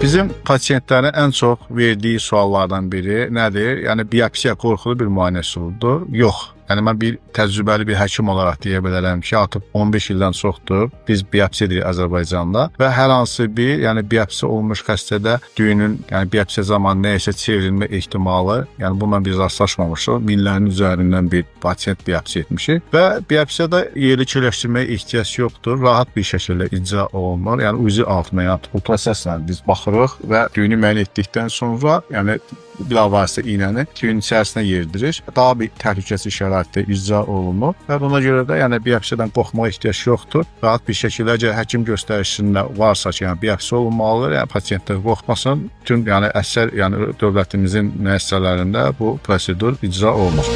Bizim pasientlərin ən çox verdiyi suallardan biri nədir? Yəni biopsiya qorxulu bir müayinə üsuludur? Yox. Yəni mən bir təcrübəli bir həkim olaraq deyə bilərəm ki, artıq 15 ildən çoxdur biz biopsiya edirik Azərbaycanda və hər hansı bir, yəni biopsiya olmuş xəstədə düyünün, yəni biopsiya zamanı nəyəsə çevrilmə ehtimalı, yəni bununla biz rastlaşmamışıq. Minlərin üzərindən bir pasient biopsiya etmişik və biopsiyada yeri kirləşdirməyə ehtiyac yoxdur. Rahat bir şəkildə icra olunur. Yəni uzi altına, yəni bu proseslə biz baxırıq və düyünü müəyyən etdikdən sonra, yəni bilavasitə iynəni düyünün içərisinə yerdirir. Daha bir təhlükəsiz şəraitdə icra olunur və buna görə də yəni biopsiyadan qorxmağa ehtiyac yoxdur. Rahat bir şəkildə əgər həkim göstərişində varsa ki, yəni biopsiya olunmalıdır, yəni pasientlər qorxmasın. Bütün yəni əksər yəni dövlətimizin müəssisələrində bu prosedur icra olunur.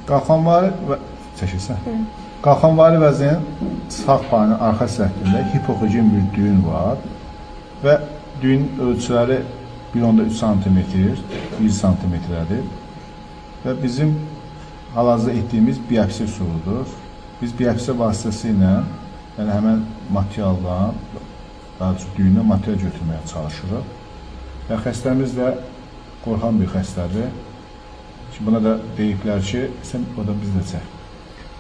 Qalxanvari vəzin sağ payının arxa səthində hipoxogen bir düyün var və düyün ölçüləri 1.3 cm, 1 cm-dir və bizim hal-hazırda etdiyimiz biopsiya üsuludur. Biz biopsiya vasitəsilə yəni həmən materialdan, daha çox düyündən material götürməyə çalışırıq və xəstəmiz də qorxan bir xəstədir. Buna da deyiblər ki, sən o da biz də çək.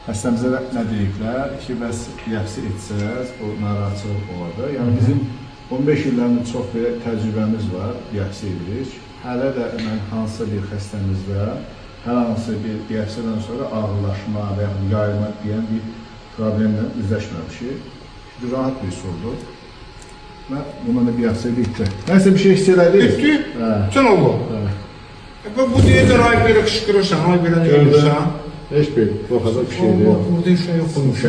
Xəstəmizə də nə deyiblər ki, bəs biopsiya etsəz, o narahatçılıq olardı. Yəni bizim 15 illərin çox belə təcrübəmiz var, biopsiya edirik. Hələ də mən hansısa bir xəstəmizdə, hər hansı bir biopsiyadan sonra ağırlaşma və yaxud yayılma deyən bir problemlə üzləşməmişik. Rahat bir üsuldur. Və bununla da biopsiya bitdi. Nəysə bir şey hiss elədiniz? Bitdi? Sən oldu. Bu deyədə ay belə qışqırırsan, ay belə nə edirsən? Heç bir, baxacaq bir şey deyil. Burada işə yox olmuş.